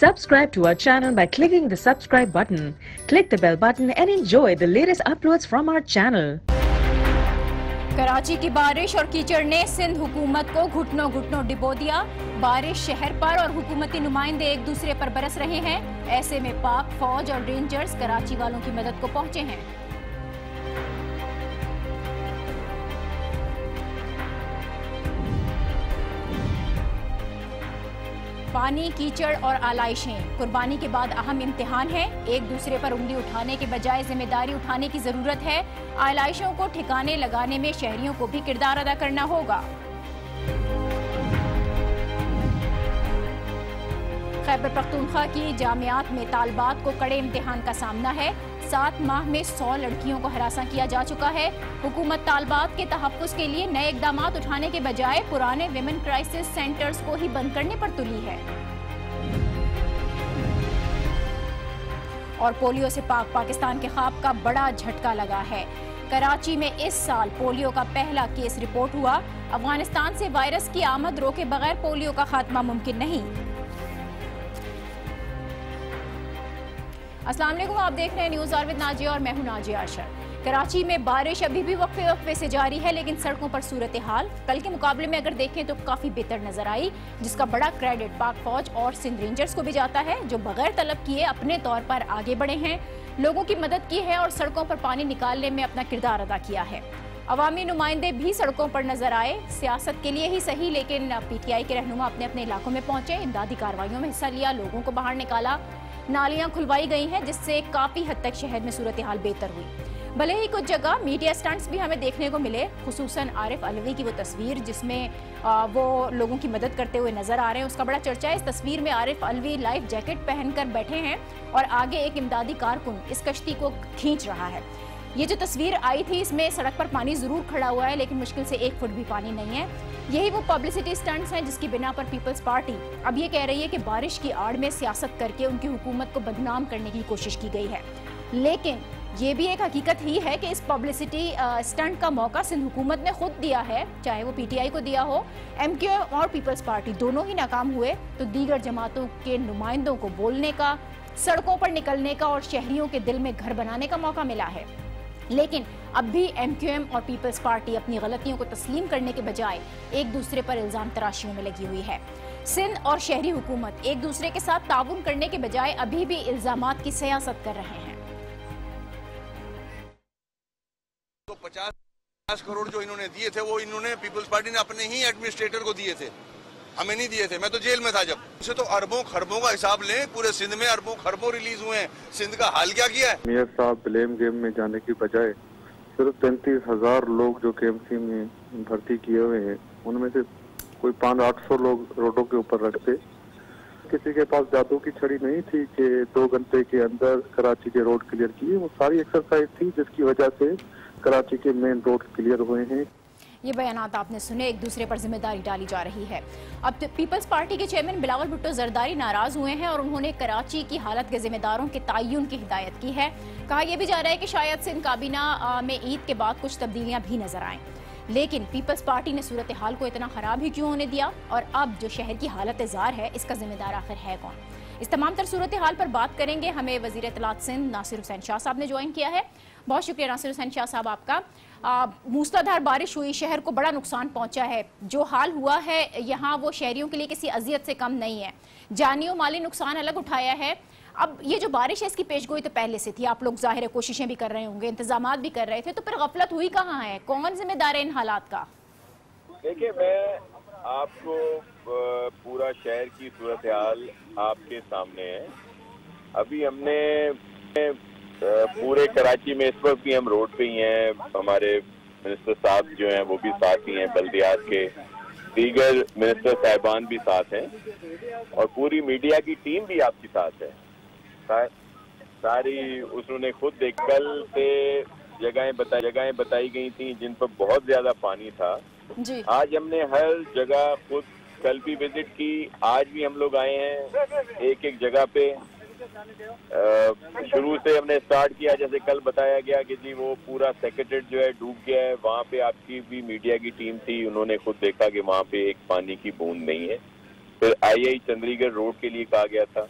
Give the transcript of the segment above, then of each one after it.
Subscribe to our channel by clicking the subscribe button. Click the bell button and enjoy the latest uploads from our channel. Karachi की बारिश और कीचड़ ने सिंध हुकूमत को घुटनों घुटनों डिबो दिया। बारिश शहर पर और हुकूमती नुमाइंदे एक दूसरे पर बरस रहे हैं। ऐसे में पाक फौज और रेंजर्स कराची वालों की मदद को पहुंचे हैं। पानी, कीचड़ और आलाइशें कुर्बानी के बाद अहम इम्तिहान है। एक दूसरे पर उंगली उठाने के बजाय जिम्मेदारी उठाने की जरूरत है। आलाइशों को ठिकाने लगाने में शहरियों को भी किरदार अदा करना होगा। खैबर पख्तूनख्वा की जामियात में तालबात को कड़े इम्तिहान का सामना है। 7 माह में 100 लड़कियों को हरासा किया जा चुका है। हुकूमत तालबात के तहफ़्फ़ुज़ के लिए नए इक़दाम उठाने के बजाय पुराने विमेन क्राइसिस सेंटर्स को ही बंद करने पर तुली है। और पोलियो से पाकिस्तान के ख्वाब का बड़ा झटका लगा है। कराची में इस साल पोलियो का पहला केस रिपोर्ट हुआ। अफगानिस्तान से वायरस की आमद रोके बगैर पोलियो का खात्मा मुमकिन नहीं। अस्सलाम वालेकुम, आप देख रहे हैं न्यूज़ आवर विद नाजिया और मैं हूं नाजिया अशर। कराची में बारिश अभी भी वक्फे से जारी है, लेकिन सड़कों पर सूरत हाल कल के मुकाबले में अगर देखें तो काफ़ी बेहतर नजर आई, जिसका बड़ा क्रेडिट पाक फौज और सिंध रेंजर्स को भी जाता है, जो बगैर तलब किए अपने तौर पर आगे बढ़े हैं, लोगों की मदद की है और सड़कों पर पानी निकालने में अपना किरदार अदा किया है। अवामी नुमाइंदे भी सड़कों पर नजर आए, सियासत के लिए ही सही, लेकिन PTI के रहनुमा अपने अपने इलाकों में पहुंचे, इमदादी कार्रवाइयों में हिस्सा लिया, लोगों को बाहर निकाला, नालियां खुलवाई गई हैं, जिससे काफी हद तक शहर में सूरत हाल बेहतर हुई। भले ही कुछ जगह मीडिया स्टंट्स भी हमें देखने को मिले, खुसूसन आरिफ अलवी की वो तस्वीर जिसमें वो लोगों की मदद करते हुए नजर आ रहे हैं, उसका बड़ा चर्चा है। इस तस्वीर में आरिफ अलवी लाइफ जैकेट पहनकर बैठे हैं और आगे एक इमदादी कारकुन इस कश्ती को खींच रहा है। ये जो तस्वीर आई थी, इसमें सड़क पर पानी जरूर खड़ा हुआ है, लेकिन मुश्किल से 1 फुट भी पानी नहीं है। यही वो पब्लिसिटी स्टंट्स हैं जिसकी बिना पर पीपल्स पार्टी अब ये कह रही है कि बारिश की आड़ में सियासत करके उनकी हुकूमत को बदनाम करने की कोशिश की गई है। लेकिन ये भी एक हकीकत ही है कि इस पब्लिसिटी स्टंट का मौका सिंध हुकूमत ने खुद दिया है, चाहे वो PTI को दिया हो, MQM और पीपल्स पार्टी दोनों ही नाकाम हुए, तो दीगर जमातों के नुमाइंदों को बोलने का, सड़कों पर निकलने का और शहरियों के दिल में घर बनाने का मौका मिला है। लेकिन अब भी MQM और पीपल्स पार्टी अपनी गलतियों को तस्लीम करने के बजाय एक दूसरे पर इल्जाम तराशियों में लगी हुई है। सिंध और शहरी हुकूमत एक दूसरे के साथ ताउन करने के बजाय अभी भी इल्जामात की सियासत कर रहे हैं। तो 50 करोड़ जो इन्होंने दिए थे, वो इन्होंने पीपल्स पार्टी ने अपने ही एडमिनिस्ट्रेटर को दिए थे, हमें नहीं दिए थे। मैं तो जेल में था जब। उसे तो अरबों खरबों का हिसाब लें, पूरे सिंध में अरबों खरबों रिलीज हुए हैं। सिंध का हाल क्या किया है? मेयर साहब ब्लेम गेम में जाने की बजाय सिर्फ 33,000 लोग जो KMC में भर्ती किए हुए हैं, उनमें से कोई 500-800 लोग रोडों के ऊपर रखते। किसी के पास जादू की छड़ी नहीं थी कि 2 घंटे के अंदर कराची के रोड क्लियर किए। वो सारी एक्सरसाइज थी जिसकी वजह से कराची के मेन रोड क्लियर हुए हैं। ये बयानात आपने सुने, एक दूसरे पर जिम्मेदारी डाली जा रही है। अब तो पीपल्स पार्टी के चेयरमैन बिलावल भुट्टो जरदारी नाराज हुए हैं और उन्होंने कराची की हालत के जिम्मेदारों के तयन की हिदायत की है। कहा यह भी जा रहा है कि शायद सिंध काबीना में ईद के बाद कुछ तब्दीलियां भी नजर आएं, लेकिन पीपल्स पार्टी ने सूरत हाल को इतना खराब ही क्यों होने दिया, और अब जो शहर की हालत जार है, इसका जिम्मेदार आखिर है कौन? इस तमाम तर सूरत हाल पर बात करेंगे। हमें वजीर इत्तलात सिंध नासिर हुसैन शाह साहब ने ज्वाइन किया है। बहुत शुक्रिया नासिर हुसैन शाह साहब आपका। मूसलाधार बारिश हुई, शहर को बड़ा नुकसान पहुंचा है। जो हाल हुआ है यहाँ, वो शहरियों के लिए किसी अजियत से कम नहीं है। जानी और माली नुकसान अलग उठाया है। अब ये जो बारिश है, इसकी पेशगोई तो पहले से थी, आप लोग जाहिर है कोशिशें भी कर रहे होंगे, इंतजामात भी कर रहे थे, तो फिर गफलत हुई कहाँ है? कौन जिम्मेदार है इन हालात का? देखिए, मैं आपको पूरा शहर की सूरत हाल आपके सामने है। अभी हमने पूरे कराची में इस वक्त भी हम रोड पे ही हैं, हमारे मिनिस्टर साहब जो हैं वो भी साथ ही हैं, बल्दियात के दीगर मिनिस्टर साहिबान भी साथ हैं और पूरी मीडिया की टीम भी आपके साथ है। सारी उन्होंने खुद देख, कल से जगहें बताई गई थी जिन पर बहुत ज्यादा पानी था जी। आज हमने हर जगह खुद कल भी विजिट की, आज भी हम लोग आए हैं एक एक जगह पे। शुरू से हमने स्टार्ट किया, जैसे कल बताया गया कि जी वो पूरा सेक्रेटेरिएट जो है डूब गया है, वहाँ पे आपकी भी मीडिया की टीम थी, उन्होंने खुद देखा कि वहाँ पे एक पानी की बूंद नहीं है। फिर II चंद्रीगढ़ रोड के लिए कहा गया था,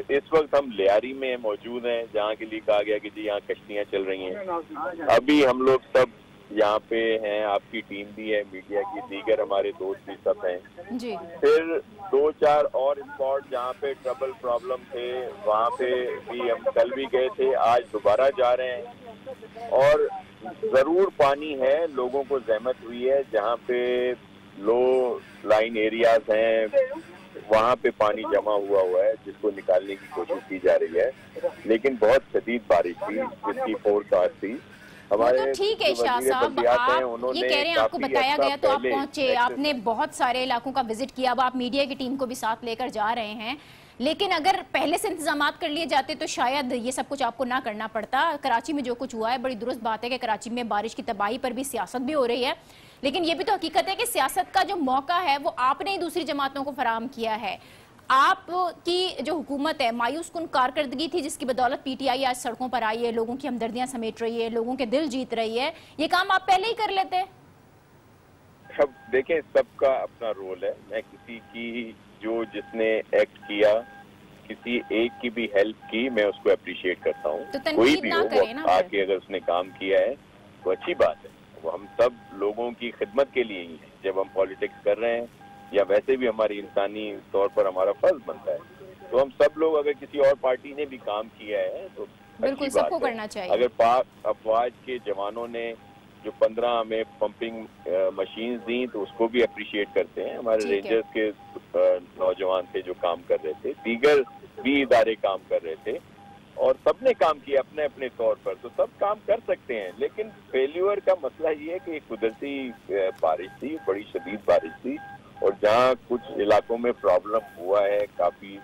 इस वक्त हम लियारी में मौजूद हैं, जहाँ के लिए कहा गया कि जी यहाँ कश्तियाँ चल रही हैं। अभी हम लोग सब यहाँ पे हैं, आपकी टीम भी है, मीडिया की, दीगर हमारे दोस्त भी सब हैं जी। फिर 2-4 और स्पॉट जहाँ पे ट्रबल प्रॉब्लम थे, वहाँ पे भी हम कल भी गए थे, आज दोबारा जा रहे हैं। और जरूर पानी है, लोगों को जहमत हुई है, जहाँ पे लो लाइन एरियाज हैं वहाँ पे पानी जमा हुआ है, जिसको निकालने की कोशिश की जा रही है। लेकिन बहुत शदीद बारिश थी, जिसकी फोरकास्ट थी। हमारे तो ठीक है शाह साहब, आप ये कह रहे हैं आपको बताया गया तो आप पहुंचे, आपने बहुत सारे इलाकों का विजिट किया, अब आप मीडिया की टीम को भी साथ लेकर जा रहे हैं। लेकिन अगर पहले से इंतजामात कर लिए जाते तो शायद ये सब कुछ आपको ना करना पड़ता। कराची में जो कुछ हुआ है, बड़ी दुरुस्त बात है कि कराची में बारिश की तबाही पर भी सियासत भी हो रही है, लेकिन ये भी तो हकीकत है कि सियासत का जो मौका है वो आपने ही दूसरी जमातों को फराहम किया है। आपकी जो हुकूमत है, मायूस कुन कारकर्दगी थी जिसकी बदौलत पीटीआई आज सड़कों पर आई है, लोगों की हमदर्दियां समेट रही है, लोगों के दिल जीत रही है। ये काम आप पहले ही कर लेते। अब देखें, सबका अपना रोल है। मैं किसी की जो जिसने एक्ट किया, किसी एक की भी हेल्प की, मैं उसको अप्रिशिएट करता हूँ। तो कोई भी हो, वो आके अगर उसने काम किया है तो अच्छी बात है। वो हम सब लोगों की खिदमत के लिए ही, जब हम पॉलिटिक्स कर रहे हैं या वैसे भी हमारी इंसानी तौर पर हमारा फर्ज बनता है, तो हम सब लोग अगर किसी और पार्टी ने भी काम किया है तो बिल्कुल सबको करना चाहिए। अगर पाक अफवाज के जवानों ने जो 15 हमें पंपिंग मशीन्स दी तो उसको भी अप्रिशिएट करते हैं। हमारे रेंजर्स के नौजवान थे जो काम कर रहे थे, दीगर भी इदारे काम कर रहे थे, और सबने काम किया अपने अपने तौर पर, तो सब काम कर सकते हैं। लेकिन फेल्यूर का मसला ये है कि कुदरती बारिश थी, बड़ी शदीद बारिश थी, और जहाँ कुछ इलाकों में प्रॉब्लम हुआ है काफी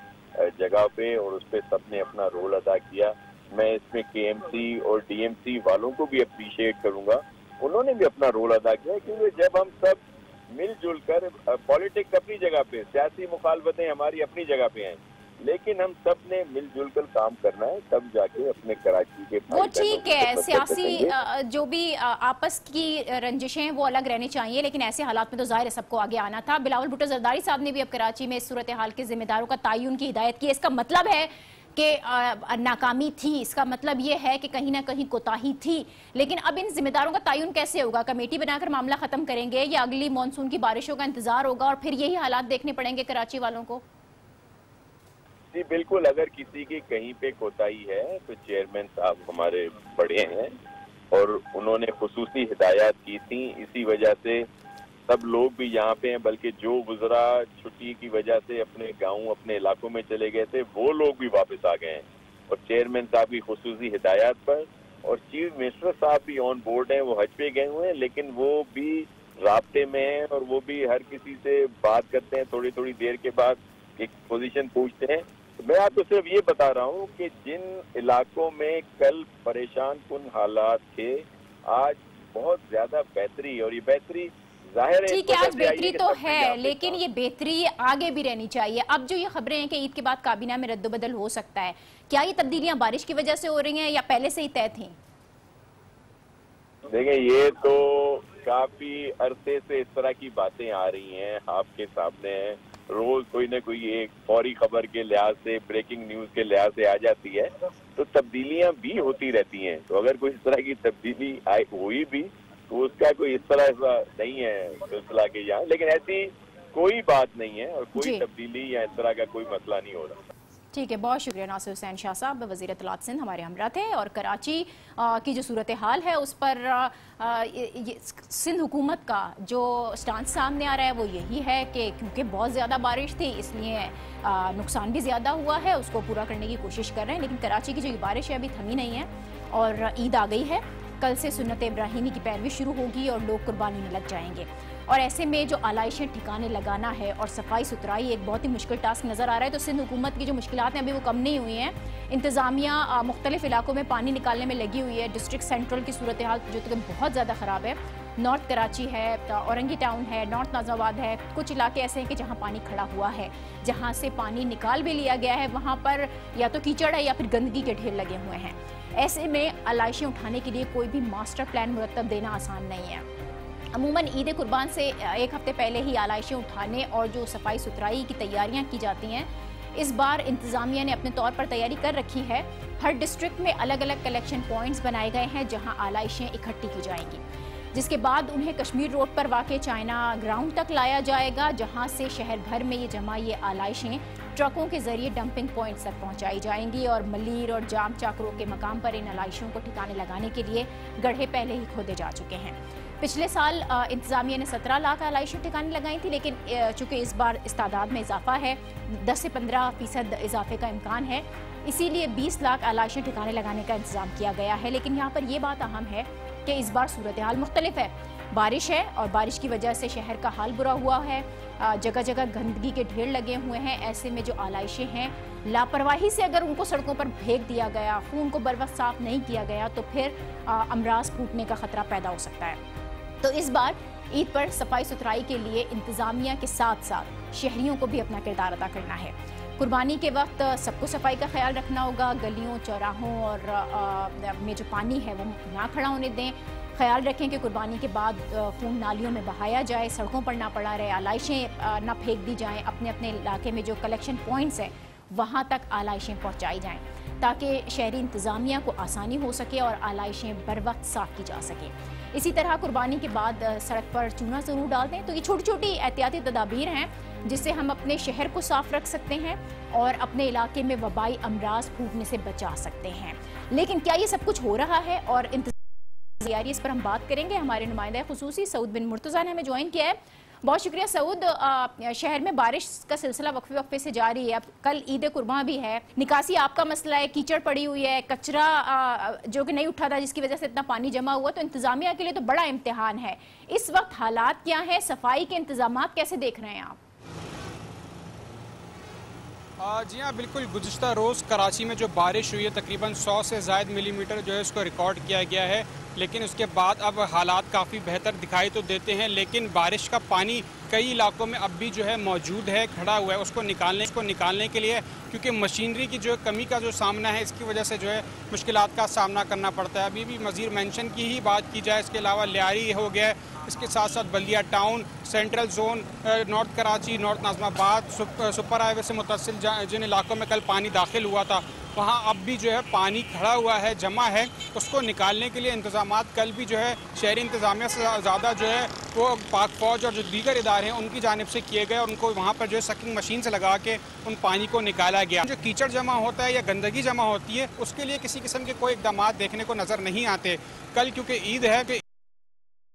जगह पे, और उस पर सबने अपना रोल अदा किया। मैं इसमें केएमसी और डीएमसी वालों को भी अप्रिशिएट करूंगा, उन्होंने भी अपना रोल अदा किया, क्योंकि जब हम सब मिलजुल कर, पॉलिटिक्स अपनी जगह पे, सियासी मुखालफतें हमारी अपनी जगह पे हैं, लेकिन हम सब ने मिलजुल कर काम करना है, तब जाके अपने कराची के वो ठीक है। सियासी जो भी आपस की रंजिशें हैं वो अलग रहनी चाहिए, लेकिन ऐसे हालात में तो जाहिर है सबको आगे आना था। बिलावल भुट्टो जरदारी साहब ने भी अब कराची में इस सूरत हाल के जिम्मेदारों का तयन की हिदायत की। इसका मतलब है कि नाकामी थी, इसका मतलब ये है कि कहीं ना कहीं कोताही थी, लेकिन अब इन जिम्मेदारों का तयन कैसे होगा? कमेटी बनाकर मामला खत्म करेंगे या अगली मानसून की बारिशों का इंतजार होगा और फिर यही हालात देखने पड़ेंगे कराची वालों को? जी बिल्कुल, अगर किसी की कहीं पे कोताही है तो चेयरमैन साहब हमारे बड़े हैं और उन्होंने खुसूसी हिदायत की थी, इसी वजह से सब लोग भी यहाँ पे हैं, बल्कि जो गुजरा छुट्टी की वजह से अपने गांव अपने इलाकों में चले गए थे वो लोग भी वापस आ गए हैं, और चेयरमैन साहब की खुसूसी हिदायत पर, और चीफ मिनिस्टर साहब भी ऑन बोर्ड हैं, वो हज पे गए हुए हैं, लेकिन वो भी राब्ते में हैं और वो भी हर किसी से बात करते हैं, थोड़ी थोड़ी देर के बाद एक पोजीशन पूछते हैं। मैं आपको सिर्फ ये बता रहा हूँ कि जिन इलाकों में कल परेशान कुन हालात थे, आज बहुत ज्यादा बेहतरी, और ये बेहतरी जाहिर है, ठीक है आज बेहतरी तो है, लेकिन ये बेहतरी आगे भी रहनी चाहिए। अब जो ये खबरें हैं कि ईद के बाद काबीना में रद्दोबदल हो सकता है, क्या ये तब्दीलियां बारिश की वजह से हो रही हैं या पहले से ही तय थी? देखिए, ये तो काफी अरसे से इस तरह की बातें आ रही हैं, आपके सामने है, रोज कोई ना कोई एक फौरी खबर के लिहाज से, ब्रेकिंग न्यूज के लिहाज से आ जाती है, तो तब्दीलियां भी होती रहती हैं। तो अगर कोई इस तरह की तब्दीली हुई भी तो उसका कोई इस तरह नहीं है सिलसिला के यहाँ, लेकिन ऐसी कोई बात नहीं है और कोई तब्दीली या इस तरह का कोई मसला नहीं हो रहा। ठीक है, बहुत शुक्रिया नासिर हुसैन शाह साहब, वज़ीर इत्तलात सिंध हमारे हमरा थे। और कराची की जो सूरत हाल है उस पर सिंध हुकूमत का जो स्टांस सामने आ रहा है वो यही है कि क्योंकि बहुत ज़्यादा बारिश थी इसलिए नुकसान भी ज़्यादा हुआ है, उसको पूरा करने की कोशिश कर रहे हैं। लेकिन कराची की जो बारिश है अभी थमी नहीं है और ईद आ गई है, कल से सुन्नत इब्राहिमी की पैरवी शुरू होगी और लोग कुर्बानी में लग जाएंगे। और ऐसे में जो आलाइशें ठिकाने लगाना है और सफाई सुथराई एक बहुत ही मुश्किल टास्क नज़र आ रहा है। तो सिंध हुकूमत की जो मुश्किलात हैं अभी वो कम नहीं हुई हैं। इंतज़ामिया मुख्तलिफ इलाकों में पानी निकालने में लगी हुई है। डिस्ट्रिक्ट सेंट्रल की सूरत हाल जो कि बहुत ज़्यादा ख़राब है। नॉर्थ कराची है, औरंगी टाउन है, नॉर्थ नाज़ाबाद है, कुछ इलाके ऐसे हैं कि जहाँ पानी खड़ा हुआ है, जहाँ से पानी निकाल भी लिया गया है वहाँ पर या तो कीचड़ है या फिर गंदगी के ढेर लगे हुए हैं। ऐसे में आलाइशें उठाने के लिए कोई भी मास्टर प्लान मुरतब देना आसान नहीं है। अमूमन ईद कुर्बान से एक हफ्ते पहले ही आलाइशें उठाने और जो सफाई सुथराई की तैयारियां की जाती हैं, इस बार इंतजामिया ने अपने तौर पर तैयारी कर रखी है। हर डिस्ट्रिक्ट में अलग अलग कलेक्शन पॉइंट्स बनाए गए हैं जहां आलाइशें इकट्ठी की जाएंगी, जिसके बाद उन्हें कश्मीर रोड पर वाक़े चाइना ग्राउंड तक लाया जाएगा, जहां से शहर भर में ये आलाइशें ट्रकों के जरिए डंपिंग पॉइंट्स तक पहुंचाई जाएंगी। और मलीर और जाम चाकरों के मकाम पर इन आलाइशों को ठिकाने लगाने के लिए गड्ढे पहले ही खोदे जा चुके हैं। पिछले साल इंतजामिया ने 17 लाख आलाइशें ठिकाने लगाई थी, लेकिन चूंकि इस बार इस तादाद में इजाफा है, 10 से 15% इजाफे का इम्कान है, इसीलिए 20 लाख आलाइशें ठिकाने लगाने का इंतजाम किया गया है। लेकिन यहाँ पर यह बात अहम है कि इस बार सूरत हाल मुख्तलिफ है। बारिश है और बारिश की वजह से शहर का हाल बुरा हुआ है, जगह जगह गंदगी के ढेर लगे हुए हैं। ऐसे में जो आलाइशें हैं, लापरवाही से अगर उनको सड़कों पर फेंक दिया गया, खून को बर वक्त साफ नहीं किया गया, तो फिर अमराज फूटने का खतरा पैदा हो सकता है। तो इस बार ईद पर सफाई सुथराई के लिए इंतजामिया के साथ साथ शहरियों को भी अपना किरदार अदा करना है। कुर्बानी के वक्त सबको सफाई का ख्याल रखना होगा। गलियों, चौराहों और में जो पानी है वो ना खड़ा होने दें। ख्याल रखें कि कुर्बानी के बाद खून नालियों में बहाया जाए, सड़कों पर ना पड़ा रहे, आलाइशें ना फेंक दी जाएं। अपने अपने इलाके में जो कलेक्शन पॉइंट्स हैं वहाँ तक आलाइशें पहुँचाई जाएँ, ताकि शहरी इंतज़ामिया को आसानी हो सके और आलाइशें बर वक्त साफ़ की जा सकें। इसी तरह कुर्बानी के बाद सड़क पर चूना ज़रूर डाल दें। तो ये छोटी छोटी एहतियाती तदाबीर हैं जिससे हम अपने शहर को साफ रख सकते हैं और अपने इलाके में वबाई अमराज फूटने से बचा सकते हैं। लेकिन क्या ये सब कुछ हो रहा है और तैयारी, इस पर हम बात करेंगे। हमारे नुमाइंदा खुसूसी सऊद बिन मुर्तज़ा ने हमें ज्वाइन किया है। बहुत शुक्रिया सऊद। शहर में बारिश का सिलसिला वक्फे से जारी है। अब कल ईद कुर्बान भी है, निकासी आपका मसला है, कीचड़ पड़ी हुई है, कचरा जो कि नहीं उठा था जिसकी वजह से इतना पानी जमा हुआ, तो इंतजामिया के लिए तो बड़ा इम्तिहान है। इस वक्त हालात क्या है, सफाई के इंतजाम कैसे देख रहे हैं आप? जी हाँ, बिल्कुल। गुज़िश्ता रोज़ कराची में जो बारिश हुई है, तकरीबन 100 से ज़ायद मिलीमीटर जो है उसको रिकॉर्ड किया गया है, लेकिन उसके बाद अब हालात काफ़ी बेहतर दिखाई तो देते हैं। लेकिन बारिश का पानी कई इलाकों में अब भी जो है मौजूद है, खड़ा हुआ है। उसको निकालने के लिए क्योंकि मशीनरी की जो कमी का जो सामना है, इसकी वजह से जो है मुश्किलात का सामना करना पड़ता है। अभी भी मज़ीद मेंशन की ही बात की जाए, इसके अलावा लियारी हो गया, इसके साथ साथ Baldia town, central zone, north Karachi, north Nazimabad, super highway से मुतसिल जिन इलाकों में कल पानी दाखिल हुआ था, वहाँ अब भी जो है पानी खड़ा हुआ है, जमा है। उसको निकालने के लिए इंतजामात कल भी जो है शहरी इंतजामिया से ज़्यादा जो है वो पाक फौज और जो दीगर इदारे हैं उनकी जानिब से किए गए, और उनको वहाँ पर जो है सकिंग मशीन से लगा के उन पानी को निकाला गया। जो कीचड़ जमा होता है या गंदगी जमा होती है, उसके लिए किसी किस्म के कोई इक़दाम देखने को नज़र नहीं आते। कल क्योंकि ईद है, कि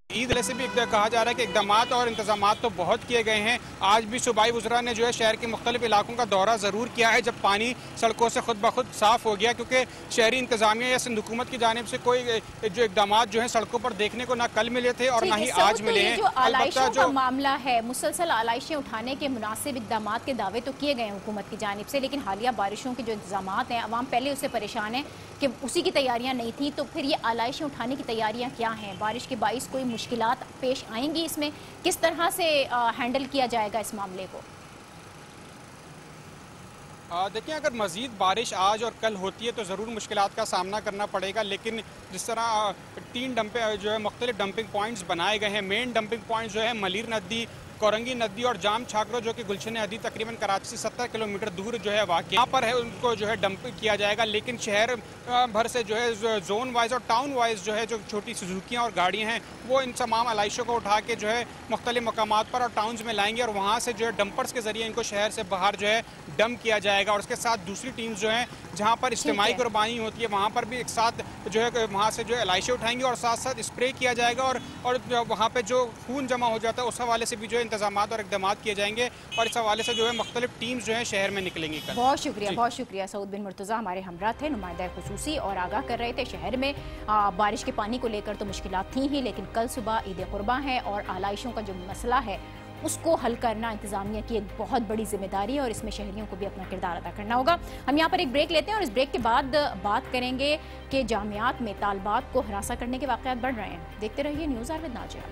ईद से भी कहा जा रहा है कि इकदाम और इंतजाम तो बहुत किए गए हैं। आज भी सूबाई वज़रा ने जो है शहर के मुख्तलिफ इलाकों का दौरा ज़रूर किया है जब पानी सड़कों से खुद ब खुद साफ़ हो गया, क्योंकि शहरी इंतजामिया या सिंध हुकूमत की जानिब से कोई जो इकदाम जो है सड़कों पर देखने को ना कल मिले थे और ना ही आज मिले हैं। जो आलाइशों का मामला है, मुसलसल आलाइशें उठाने के मुनासिब इकदाम के दावे तो किए गए हैं हुकूमत की जानिब से, लेकिन हालिया बारिशों के जो इंतजाम हैं, अवाम पहले उससे परेशान है कि उसी की तैयारियाँ नहीं थी। तो फिर ये आलाइशें उठाने की तैयारियाँ क्या हैं? बारिश के बाइस कोई मुश्किलात पेश आएंगी? इसमें किस तरह से हैंडल किया जाएगा इस मामले को? देखिए, अगर मज़ीद बारिश आज और कल होती है तो ज़रूर मुश्किलात का सामना करना पड़ेगा, लेकिन जिस तरह 3 जो है मुख्तलिफ डंपिंग पॉइंट्स बनाए गए हैं। मेन डंपिंग पॉइंट जो है मलीर नदी, कोरंगी नदी और जाम छाकरो जो कि गुलशन नदी तकरीबन कराची से 70 किलोमीटर दूर जो है वाक़ई यहाँ पर है, उनको जो है डंप किया जाएगा। लेकिन शहर भर से जो है जोन वाइज और टाउन वाइज जो है जो छोटी सुजुकियाँ और गाड़ियाँ हैं वो इन तमाम आलाइशों को उठा के जो है मुख्तलिफ मकामात पर और टाउन्स में लाएंगे और वहाँ से जो है डंपर्स के ज़रिए इनको शहर से बाहर जो है डंप किया जाएगा। और उसके साथ दूसरी टीम्स जो हैं जहाँ पर इज्तिमाई कुर्बानी होती है वहाँ पर भी एक साथ जो है वहाँ से जो है आलाइशें उठाएंगे और साथ साथ स्प्रे किया जाएगा और वहाँ पर जो खून जमा हो जाता है उस हवाले से भी जो है इंतजाम और इक़दाम किए जाएंगे और इस हवाले से जो है मुख्तलिफ टीम्स जो है शहर में निकलेंगी। बहुत शुक्रिया सऊद बिन मुर्तज़ा हमारे हमरा थे, नुमाइंदा खुसूसी, और आगाह कर रहे थे शहर में बारिश के पानी को लेकर तो मुश्किलात थी ही, लेकिन कल सुबह ईद कुर्बान है और आलाइशों का जो मसला है उसको हल करना इंतजामिया की एक बहुत बड़ी जिम्मेदारी है और इसमें शहरियों को भी अपना किरदार अदा करना होगा। हम यहाँ पर एक ब्रेक लेते हैं और इस ब्रेक के बाद बात करेंगे कि जामियात में तालबात को हरासा करने के वाक़यात बढ़ रहे हैं। देखते रहिए न्यूज़ आवर विद नाजिया।